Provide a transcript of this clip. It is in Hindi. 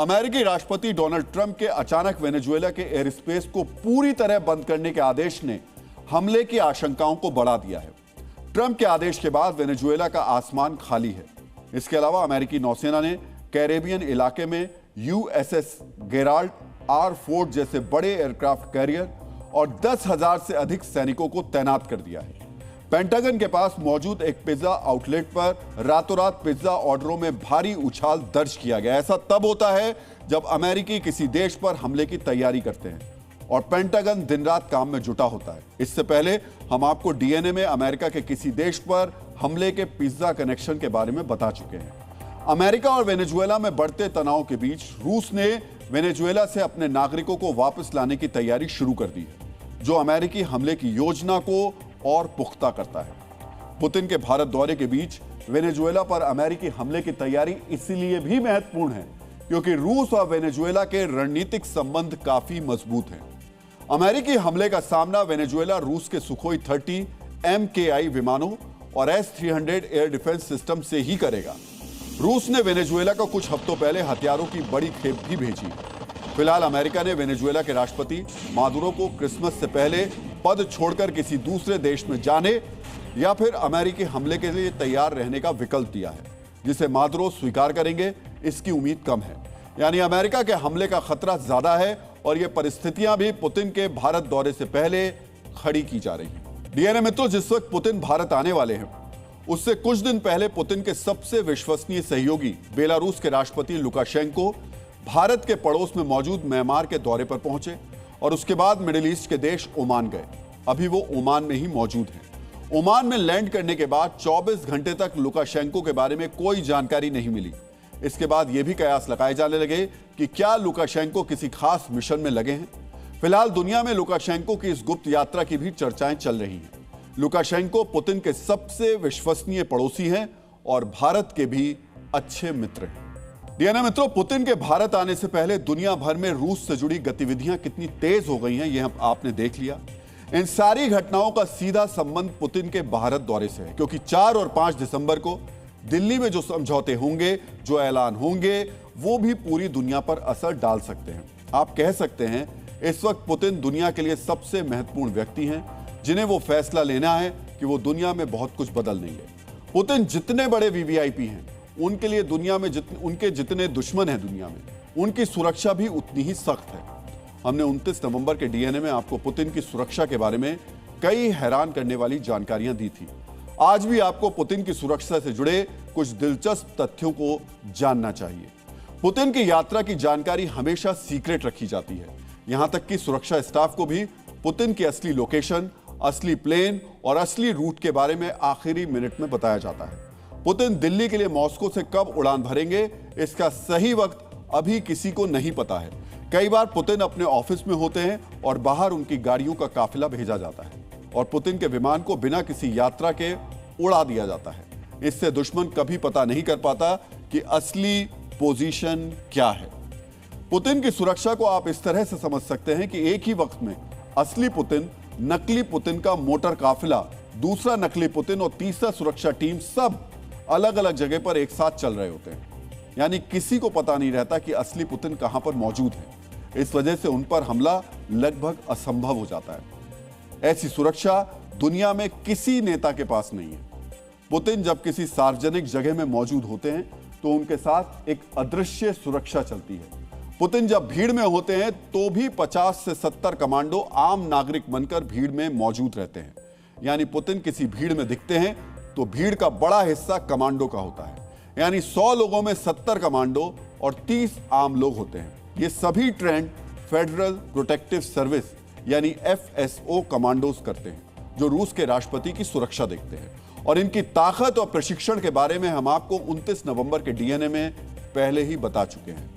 अमेरिकी राष्ट्रपति डोनाल्ड ट्रंप के अचानक वेनेजुएला के एयर स्पेस को पूरी तरह बंद करने के आदेश ने हमले की आशंकाओं को बढ़ा दिया है। ट्रंप के आदेश के बाद वेनेजुएला का आसमान खाली है। इसके अलावा अमेरिकी नौसेना ने कैरेबियन इलाके में यूएसएस गेराल्ट, आर फोर्ड जैसे बड़े एयरक्राफ्ट कैरियर और 10,000 से अधिक सैनिकों को तैनात कर दिया है। पेंटागन के पास मौजूद एक पिज्जा आउटलेट पर रातों रात पिज्जा ऑर्डरों में भारी उछाल दर्ज किया गया। ऐसा तब होता है जब अमेरिकी किसी देश पर हमले की तैयारी करते हैं और पेंटागन दिन रात काम में जुटा होता है। इससे पहले हम आपको डीएनए में अमेरिका के किसी देश पर हमले के पिज्जा कनेक्शन के बारे में बता चुके हैं। अमेरिका और वेनेजुएला में बढ़ते तनाव के बीच रूस ने वेनेजुएला से अपने नागरिकों को वापस लाने की तैयारी शुरू कर दी है, जो अमेरिकी हमले की योजना को और पुख्ता करता है। पुतिन के भारत दौरे के बीच वेनेजुएला पर अमेरिकी हमले की तैयारी इसलिए भी महत्वपूर्ण है क्योंकि रूस और वेनेजुएला के रणनीतिक संबंध काफी मजबूत हैं। अमेरिकी हमले का सामना वेनेजुएला रूस के सुखोई 30 MKI विमानों और S-300 एयर डिफेंस सिस्टम से ही करेगा। रूस ने वेनेजुएला को कुछ हफ्तों पहले हथियारों की बड़ी खेप भी भेजी। फिलहाल अमेरिका ने वेनेजुएला के राष्ट्रपति मादुरो को क्रिसमस से पहले पद छोड़कर किसी दूसरे देश में जाने या फिर अमेरिकी हमले के लिए तैयार रहने का विकल्प दिया है, जिसे मादुरो स्वीकार करेंगे इसकी उम्मीद कम है। यानी अमेरिका के हमले का खतरा ज्यादा है और ये परिस्थितियां भी पुतिन के भारत दौरे से पहले खड़ी की जा रही हैं। डीएनए मित्रों, जिस वक्त पुतिन भारत आने वाले हैं उससे कुछ दिन पहले पुतिन के सबसे विश्वसनीय सहयोगी बेलारूस के राष्ट्रपति लुकाशेंको भारत के पड़ोस में मौजूद म्यांमार के दौरे पर पहुंचे और उसके बाद मिडिल ईस्ट के देश ओमान गए। अभी वो ओमान में ही मौजूद हैं। ओमान में लैंड करने के बाद 24 घंटे तक लुकाशेंको के बारे में कोई जानकारी नहीं मिली। इसके बाद ये भी कयास लगाए जाने लगे कि क्या लुकाशेंको किसी खास मिशन में लगे हैं। फिलहाल दुनिया में लुकाशेंको की इस गुप्त यात्रा की भी चर्चाएं चल रही हैं। लुकाशेंको पुतिन के सबसे विश्वसनीय पड़ोसी हैं और भारत के भी अच्छे मित्र हैं। डीएनए मित्रों, पुतिन के भारत आने से पहले दुनिया भर में रूस से जुड़ी गतिविधियां कितनी तेज हो गई हैं, यह आपने देख लिया। इन सारी घटनाओं का सीधा संबंध पुतिन के भारत दौरे से है, क्योंकि 4 और 5 दिसंबर को दिल्ली में जो समझौते होंगे, जो ऐलान होंगे, वो भी पूरी दुनिया पर असर डाल सकते हैं। आप कह सकते हैं इस वक्त पुतिन दुनिया के लिए सबसे महत्वपूर्ण व्यक्ति हैं, जिन्हें वो फैसला लेना है कि वो दुनिया में बहुत कुछ बदल देंगे। पुतिन जितने बड़े वीवीआईपी हैं, उनके लिए दुनिया में उनके जितने दुश्मन हैं दुनिया में, उनकी सुरक्षा भी उतनी ही सख्त है। हमने 29 नवंबर के डीएनए में आपको पुतिन की सुरक्षा के बारे में कई हैरान करने वाली जानकारियां दी थी। आज भी आपको पुतिन की सुरक्षा से जुड़े कुछ दिलचस्प तथ्यों को जानना चाहिए। पुतिन की यात्रा की जानकारी हमेशा सीक्रेट रखी जाती है। यहां तक कि सुरक्षा स्टाफ को भी पुतिन की असली लोकेशन, असली प्लेन और असली रूट के बारे में आखिरी मिनट में बताया जाता है। पुतिन दिल्ली के लिए मॉस्को से कब उड़ान भरेंगे, इसका सही वक्त अभी किसी को नहीं पता है। कई बार पुतिन अपने ऑफिस में होते हैं और बाहर उनकी गाड़ियों का काफिला भेजा जाता है और पुतिन के विमान को बिना किसी यात्रा के उड़ा दिया जाता है। इससे दुश्मन कभी पता नहीं कर पाता कि असली पोजीशन क्या है। पुतिन की सुरक्षा को आप इस तरह से समझ सकते हैं कि एक ही वक्त में असली पुतिन, नकली पुतिन का मोटर काफिला, दूसरा नकली पुतिन और तीसरा सुरक्षा टीम सब अलग अलग जगह पर एक साथ चल रहे होते हैं। यानी किसी को पता नहीं रहता कि असली पुतिन कहां पर मौजूद है। इस वजह से उन पर हमला लगभग असंभव हो जाता है। ऐसी सुरक्षा दुनिया में किसी नेता के पास नहीं है। पुतिन जब किसी सार्वजनिक जगह में मौजूद होते हैं तो उनके साथ एक अदृश्य सुरक्षा चलती है। पुतिन जब भीड़ में होते हैं तो भी 50 से 70 कमांडो आम नागरिक बनकर भीड़ में मौजूद रहते हैं। यानी पुतिन किसी भीड़ में दिखते हैं तो भीड़ का बड़ा हिस्सा कमांडो का होता है। यानी 100 लोगों में 70 कमांडो और 30 आम लोग होते हैं। ये सभी ट्रेंड फेडरल प्रोटेक्टिव सर्विस यानी FSO कमांडोज करते हैं, जो रूस के राष्ट्रपति की सुरक्षा देखते हैं। और इनकी ताकत और प्रशिक्षण के बारे में हम आपको 29 नवंबर के डीएनए में पहले ही बता चुके हैं।